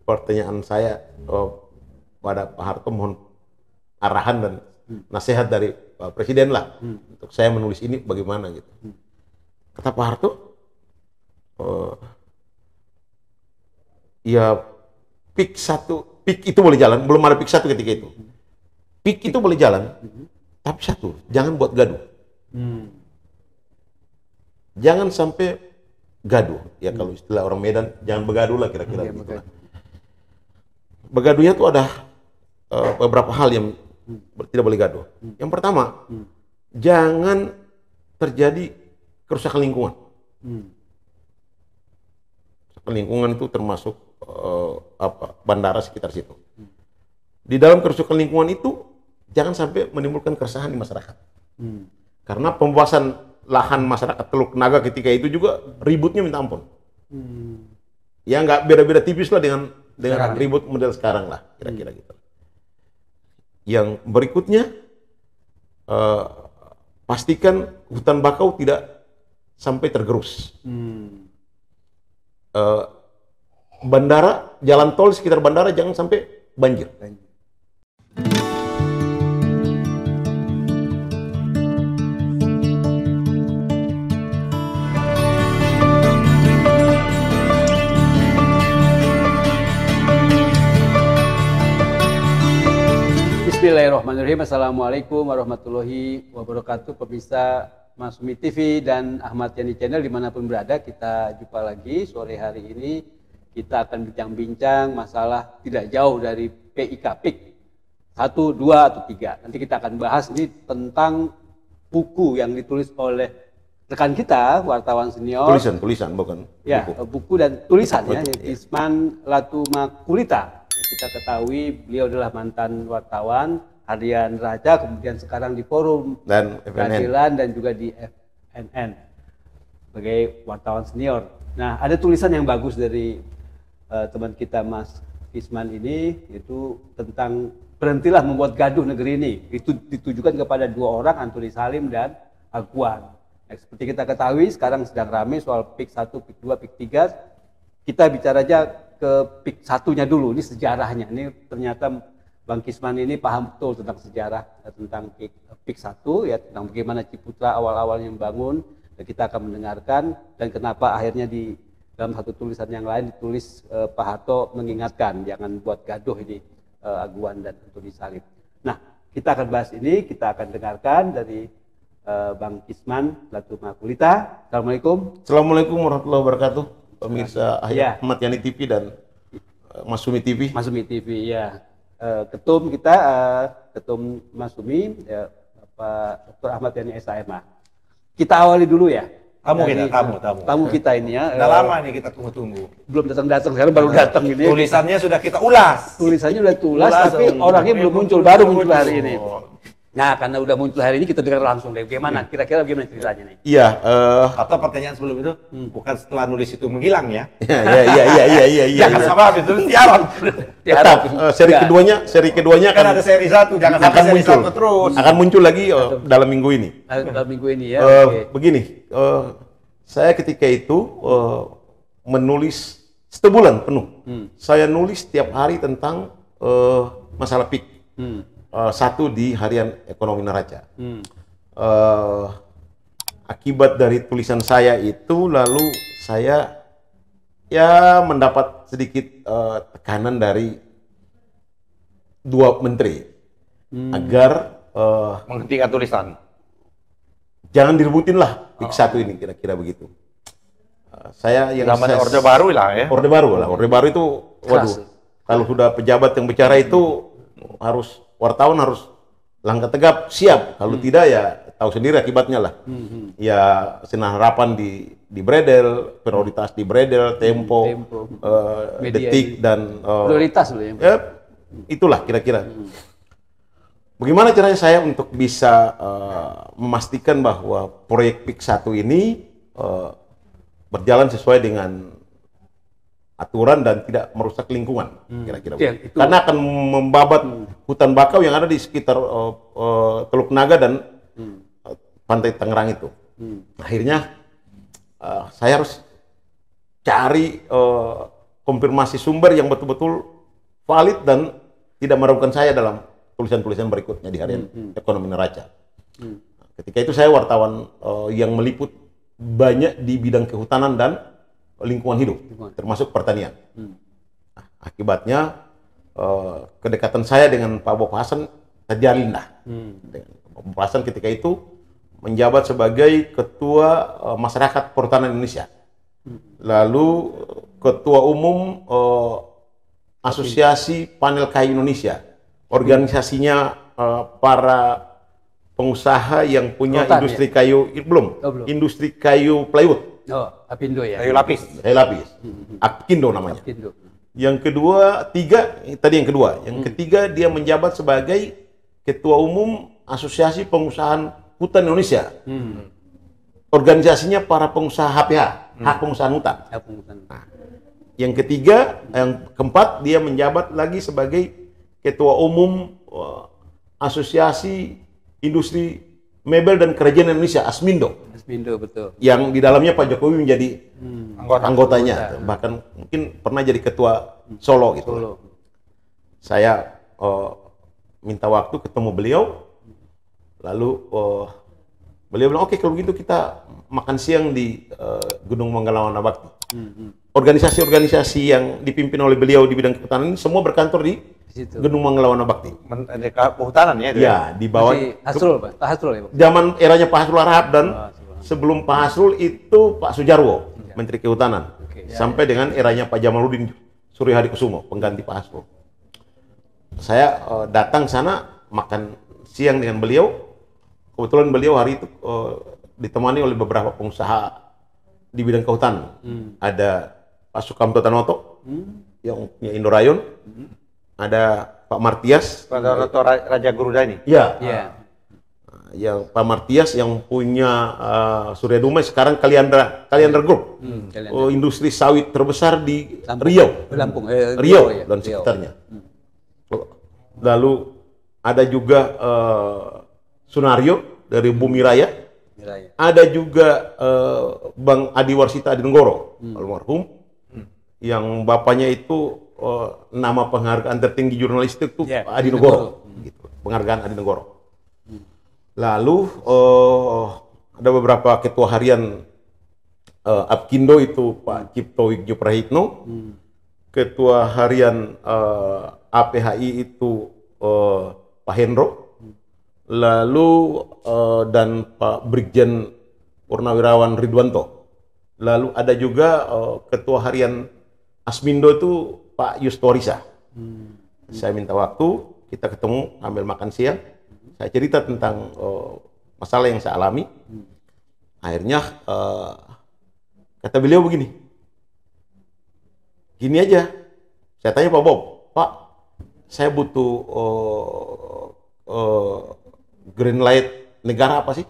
pertanyaan saya pada Pak Harto, mohon arahan dan nasihat dari Pak Presiden lah untuk saya menulis ini bagaimana gitu. Kata Pak Harto, ya PIK itu boleh jalan, belum ada PIK 1 ketika itu. PIK itu boleh jalan, tapi satu, jangan buat gaduh. Jangan sampai gaduh. Ya kalau istilah orang Medan, jangan begaduh lah kira-kira gitu lah. Begaduhnya tuh ada beberapa hal yang tidak boleh gaduh. Yang pertama, jangan terjadi kerusakan lingkungan. Kerusakan lingkungan itu termasuk bandara sekitar situ. Di dalam kerusakan lingkungan itu jangan sampai menimbulkan keresahan di masyarakat. Karena pembahasan lahan masyarakat Teluk Naga ketika itu juga ributnya minta ampun. Ya nggak beda-beda tipis lah dengan ribut model sekarang lah, kira-kira gitu. Yang berikutnya, pastikan hutan bakau tidak sampai tergerus. Bandara, jalan tol sekitar bandara jangan sampai banjir. Bismillahirrahmanirrahim. Assalamualaikum warahmatullahi wabarakatuh. Pemirsa Masumi TV dan Ahmad Yani Channel dimanapun berada, kita jumpa lagi sore hari ini. Kita akan bincang-bincang masalah tidak jauh dari PIK 1, 2, atau 3. Nanti kita akan bahas ini tentang buku yang ditulis oleh rekan kita, wartawan senior. Tulisan bukan ya, buku dan tulisan ya, Isman Latumakulita. Kita ketahui beliau adalah mantan wartawan Harian Raja, kemudian sekarang di Forum dan Keadilan dan juga di FNN sebagai wartawan senior. Nah, ada tulisan yang bagus dari teman kita Mas Isman ini, itu tentang berhentilah membuat gaduh negeri ini. Itu ditujukan kepada 2 orang, Antoni Salim dan Aguan. Nah, seperti kita ketahui sekarang sedang ramai soal PIK 1, PIK 2, PIK 3. Kita bicara aja ke PIK 1-nya dulu, ini sejarahnya. Ini ternyata Bang Kisman ini paham betul tentang sejarah, tentang PIK 1, ya, tentang bagaimana Ciputra awal-awalnya membangun. Dan kita akan mendengarkan dan kenapa akhirnya di dalam satu tulisan yang lain ditulis Pak Harto mengingatkan jangan buat gaduh ini Aguan dan Antoni Salim. Nah, kita akan bahas ini, kita akan dengarkan dari Bang Kisman Latumakulita. Assalamualaikum. Assalamualaikum warahmatullahi wabarakatuh. Pemirsa Ahmad Yani TV dan Masumi TV. Masumi TV, ya. Ketum kita, Ketum Masumi, ya, Pak Dr. Ahmad Yani SAMA. Kita awali dulu ya. Tamu kita ini ya. Udah lama nih kita tunggu-tunggu. Belum datang, sekarang baru datang ini. Tulisannya sudah kita ulas. Tulisannya udah tulas, tapi orangnya belum muncul, baru muncul hari ini. Nah, karena udah muncul hari ini, kita dengar langsung deh. Bagaimana? Kira-kira bagaimana ceritanya nih? Iya. Atau pertanyaan sebelum itu, bukan setelah nulis itu menghilang ya? Iya. Jangan sama itu tiarap. Tetap seri keduanya kan ada seri 1, jangan sampai seri 1 terus. Akan muncul lagi dalam minggu ini. Dalam minggu ini ya. Begini, saya ketika itu menulis 1 bulan penuh. Saya nulis setiap hari tentang masalah PIK. 1 di Harian Ekonomi Neraca. Akibat dari tulisan saya itu, lalu saya ya mendapat sedikit tekanan dari 2 menteri agar menghentikan tulisan. Jangan direbutin lah PIK 1 ini, kira-kira begitu. Saya yang namanya Orde Baru lah ya. Orde Baru itu, waduh, kalau sudah pejabat yang bicara itu harus wartawan harus langkah tegap, siap. Kalau tidak ya tahu sendiri akibatnya lah. Ya Sinar Harapan di Bredel, Prioritas di Bredel, Tempo, Detik dan Prioritas loh ya. Itulah kira-kira. Bagaimana caranya saya untuk bisa memastikan bahwa proyek PIK 1 ini berjalan sesuai dengan aturan dan tidak merusak lingkungan, kira-kira. Karena akan membabat hutan bakau yang ada di sekitar Teluk Naga dan Pantai Tangerang itu. Akhirnya saya harus cari konfirmasi sumber yang betul-betul valid dan tidak meragukan saya dalam tulisan-tulisan berikutnya di harian Ekonomi Neraca. Ketika itu saya wartawan yang meliput banyak di bidang kehutanan dan lingkungan hidup, termasuk pertanian. Nah, akibatnya kedekatan saya dengan Pak Bob Hasan terjalin lah. Bob Hasan ketika itu menjabat sebagai Ketua Masyarakat Perhutanan Indonesia, lalu Ketua Umum Asosiasi Panel Kayu Indonesia, organisasinya para pengusaha yang punya Rotan, industri kayu, belum, industri kayu plywood. Oh, Apindo ya. Kayu lapis. Kayu lapis. Apindo namanya. Apindo. Yang kedua, tadi yang kedua. Yang ketiga, dia menjabat sebagai Ketua Umum Asosiasi Pengusahaan Hutan Indonesia. Organisasinya para pengusaha HPH, hak pengusahaan hutan. Nah, yang ketiga, yang keempat, dia menjabat lagi sebagai Ketua Umum Asosiasi Industri Mebel dan Kerajinan Indonesia, Asmindo. Asmindo, betul. Yang di dalamnya Pak Jokowi menjadi anggotanya. Bahkan mungkin pernah jadi ketua Solo gitu. Solo. Saya minta waktu ketemu beliau, lalu beliau bilang, oke, kalau gitu kita makan siang di Gedung Manggala Wana Bakti. Organisasi-organisasi yang dipimpin oleh beliau di bidang kehutanan ini semua berkantor di Gedung Manggala Wana Bakti. Kehutanan ya? Ya, di bawah. Hasrul, Pak. Pak Hasrul ya, Pak? Zaman eranya Pak Hasrul Harahap dan sebelum Pak Hasrul itu Pak Sujarwo, Menteri Kehutanan. Sampai dengan eranya Pak Jamaluddin Surya Hadikusumo, pengganti Pak Hasrul. Saya datang sana makan siang dengan beliau. Kebetulan beliau hari itu ditemani oleh beberapa pengusaha di bidang kehutanan. Ada Pak Sukamto Tanoto yang punya Indorayon, ada Pak Martias, Raja Garuda ini. ya, Iya. yang Pak Martias yang punya Surya Dumai, sekarang Kaliandra Group, industri sawit terbesar di Riau, Lampung, Riau ya. dan sekitarnya. Lalu ada juga Sunario dari Bumi Raya. Ada juga Bang Adi Warsita Adinegoro, almarhum, yang bapaknya itu nama penghargaan tertinggi jurnalistik itu Adinegoro, gitu, penghargaan Adinegoro. Lalu ada beberapa ketua harian Apkindo itu Pak Cipto Wigjo Prahitno, ketua harian APHI itu Pak Hendro, lalu dan Pak Brigjen Purnawirawan Ridwanto. Lalu ada juga ketua harian Asmindo itu Pak Yustorisa. Saya minta waktu, kita ketemu ambil makan siang. Saya cerita tentang masalah yang saya alami. Akhirnya kata beliau begini, gini aja. Saya tanya Pak Bob, Pak, saya butuh green light negara apa sih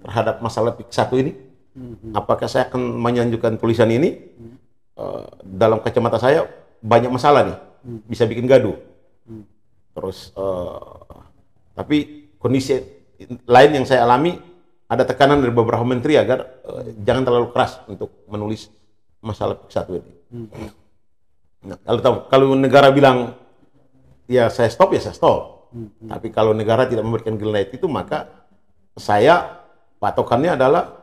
terhadap masalah PIK 1 ini? Apakah saya akan menyanjungkan tulisan ini? Dalam kacamata saya banyak masalah nih, bisa bikin gaduh. Terus tapi kondisi lain yang saya alami, ada tekanan dari beberapa menteri agar jangan terlalu keras untuk menulis masalah PIK 1 ini. Nah, kalau negara bilang ya saya stop, ya saya stop. Tapi kalau negara tidak memberikan green light itu, maka saya patokannya adalah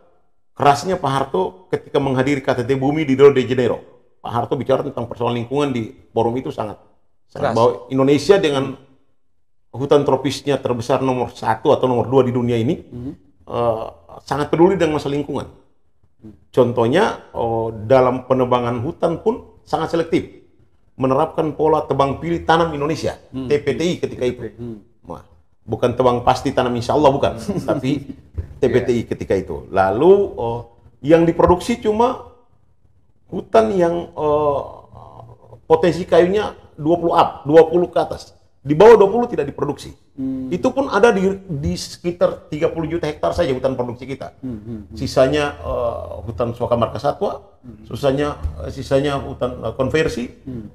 kerasnya Pak Harto ketika menghadiri KTT Bumi di Rio de Janeiro. Pak Harto bicara tentang persoalan lingkungan di forum itu sangat bahwa Indonesia dengan hutan tropisnya terbesar nomor 1 atau nomor 2 di dunia ini sangat peduli dengan masalah lingkungan. Contohnya dalam penebangan hutan pun sangat selektif, menerapkan pola tebang pilih tanam Indonesia, TPTI ketika itu. Nah, bukan tebang pasti tanam insya Allah, bukan, tapi TPTI ketika itu. Lalu yang diproduksi cuma hutan yang potensi kayunya 20 ke atas. Di bawah 20 tidak diproduksi. Itu pun ada di sekitar 30 juta hektar saja hutan produksi kita. Sisanya hutan Suaka Margasatwa, sisanya hutan konversi,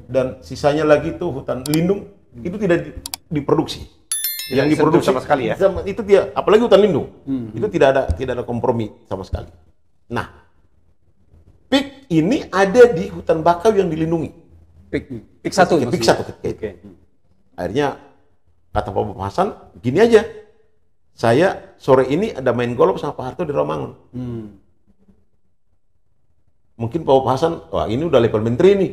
dan sisanya lagi itu hutan lindung, itu tidak diproduksi. Yang diproduksi sama sekali ya. Itu dia, apalagi hutan lindung. Itu tidak ada kompromi sama sekali. Nah, PIK ini ada di hutan bakau yang dilindungi. Pik satu. Pik satu ketika itu. Akhirnya kata Pak Bob Hasan, gini aja, saya sore ini ada main golf sama Pak Harto di Rawamangun. Mungkin Pak Bob Hasan, wah ini udah level menteri nih,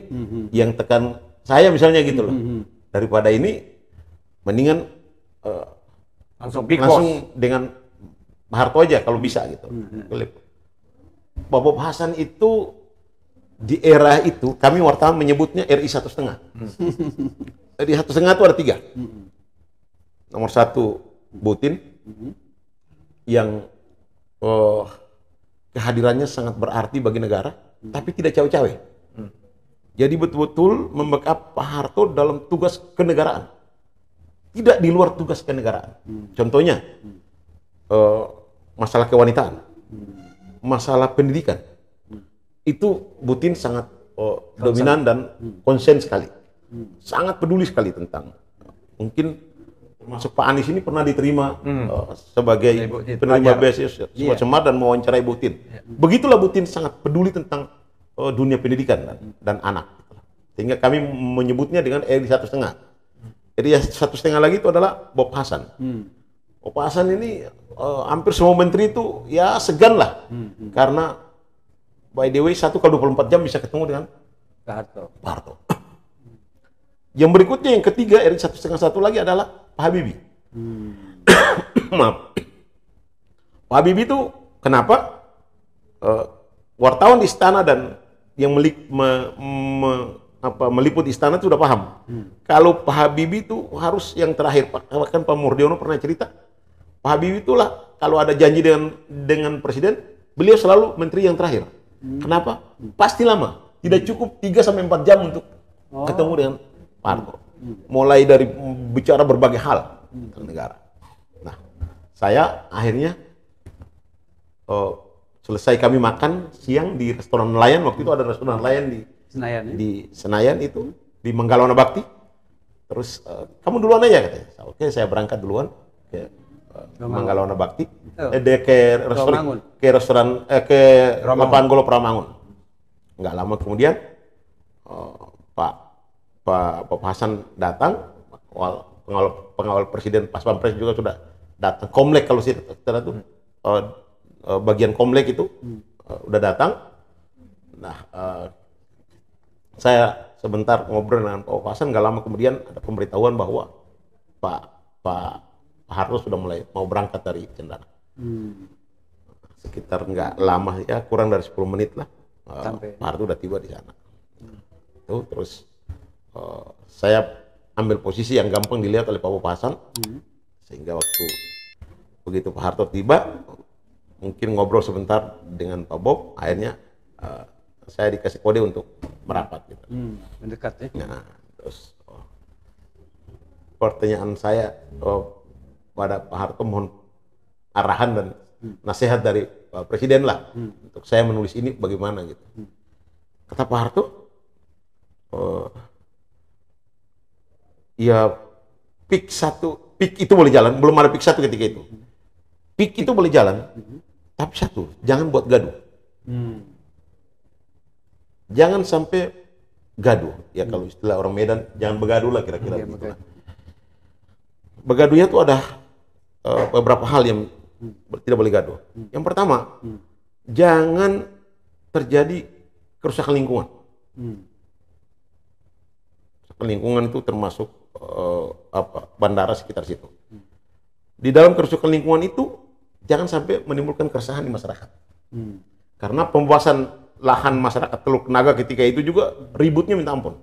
yang tekan saya misalnya gitu loh. Daripada ini, mendingan Langsung big boss. dengan Pak Harto aja kalau bisa gitu. Pak Bob Hasan itu di era itu kami wartawan menyebutnya RI 1,5. RI 1,5 itu ada 3. Nomor 1 Butin yang kehadirannya sangat berarti bagi negara, tapi tidak cawe-cawe. Jadi betul-betul membackup Pak Harto dalam tugas kenegaraan, tidak di luar tugas kenegaraan. Contohnya masalah kewanitaan, masalah pendidikan, itu Butin sangat dominan dan konsen sekali, sangat peduli sekali tentang. Mungkin termasuk Pak Anies ini pernah diterima sebagai penerima beasiswa Semar dan mewawancarai Butin. Begitulah Butin sangat peduli tentang dunia pendidikan dan anak. Sehingga kami menyebutnya dengan RI 1,5. RI 1,5 lagi itu adalah Bob Hasan. Bob Hasan ini hampir semua menteri itu ya segan lah. Karena by the way 1 kali 24 jam bisa ketemu dengan Pak Harto. Yang berikutnya yang ketiga RI 1,5 lagi adalah Pak Habibie. Maaf. Pak Habibie itu kenapa wartawan di istana dan yang meliput istana itu sudah paham. Kalau Pak Habibie itu harus yang terakhir. Bahkan Pak Murdiono pernah cerita, Pak Habibie itulah kalau ada janji dengan presiden, beliau selalu menteri yang terakhir. Kenapa? Pasti lama. Tidak cukup 3-4 jam untuk ketemu dengan Pak Harto. Mulai dari bicara berbagai hal tentang negara. Nah, saya akhirnya selesai kami makan siang di restoran nelayan. Waktu itu ada restoran nelayan di Senayan, ya? Di Senayan itu, di Manggalawana Bakti. Terus kamu duluan aja katanya. Oke, saya berangkat duluan ke Manggalawana Bakti. Ke restoran lapangan golf Rawamangun. Nggak lama kemudian Pak Hasan datang, pengawal presiden, Pas Pampres juga sudah datang. Komlek kalau sih itu bagian Komlek itu udah datang. Nah, saya sebentar ngobrol dengan Pak Hasan, nggak lama kemudian ada pemberitahuan bahwa Pak Harto sudah mulai mau berangkat dari Cendana. Sekitar nggak lama ya, kurang dari 10 menit lah, Pak Harto udah tiba di sana. Terus saya ambil posisi yang gampang dilihat oleh Pak Hasan, sehingga waktu begitu Pak Harto tiba, mungkin ngobrol sebentar dengan Pak Bob, akhirnya saya dikasih kode untuk merapat gitu. Mendekat ya. Nah, terus pertanyaan saya pada Pak Harto, mohon arahan dan nasihat dari Pak Presiden lah untuk saya menulis ini bagaimana gitu. Kata Pak Harto, ya pik itu boleh jalan, belum ada pik 1 ketika itu. Pik itu boleh jalan, tapi 1, jangan buat gaduh. Jangan sampai gaduh. Ya kalau istilah orang Medan, jangan begaduh lah kira-kira gitu lah. Begaduhnya tuh ada beberapa hal yang tidak boleh gaduh. Yang pertama, jangan terjadi kerusakan lingkungan. Kerusakan lingkungan itu termasuk bandara sekitar situ. Di dalam kerusakan lingkungan itu jangan sampai menimbulkan keresahan di masyarakat. Karena pembebasan lahan masyarakat Teluk Naga ketika itu juga ributnya minta ampun.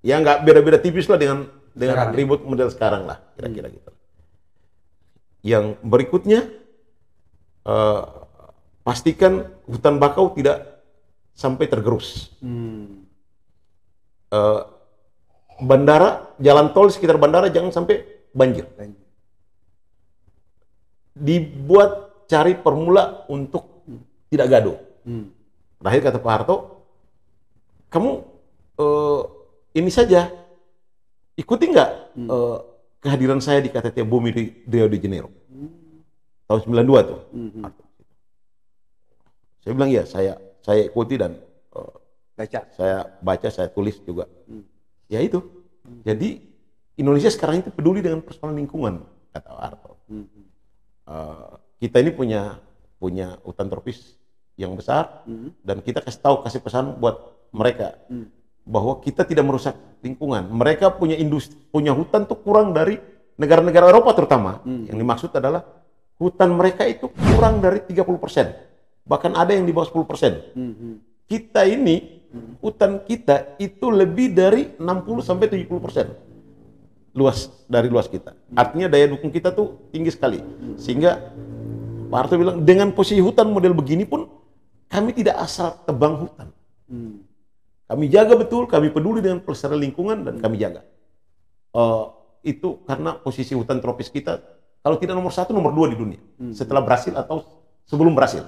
Ya nggak beda-beda tipis lah dengan ribut model sekarang lah, kira-kira gitu. Yang berikutnya, pastikan hutan bakau tidak sampai tergerus. Bandara, jalan tol sekitar bandara jangan sampai banjir. Dibuat cari formula untuk tidak gaduh. Terakhir kata Pak Harto, kamu ini saja ikuti nggak kehadiran saya di KTT Bumi di Rio de Janeiro tahun 92 tuh. Saya bilang ya, saya ikuti dan Baca. Saya baca, saya tulis juga. Ya itu. Jadi Indonesia sekarang itu peduli dengan persoalan lingkungan, kata Harto. Kita ini punya hutan tropis yang besar, dan kita kasih pesan buat mereka bahwa kita tidak merusak lingkungan. Mereka punya industri, punya hutan tuh kurang dari negara-negara Eropa terutama. Yang dimaksud adalah hutan mereka itu kurang dari 30%. Bahkan ada yang di bawah 10%. Kita ini, hutan kita itu lebih dari 60-70% luas kita. Artinya daya dukung kita tuh tinggi sekali. Sehingga Pak Harto bilang, dengan posisi hutan model begini pun kami tidak asal tebang hutan. Kami jaga betul, kami peduli dengan pelestarian lingkungan, dan kami jaga. Itu karena posisi hutan tropis kita, kalau tidak nomor 1, nomor 2 di dunia. Setelah Brasil atau sebelum Brasil.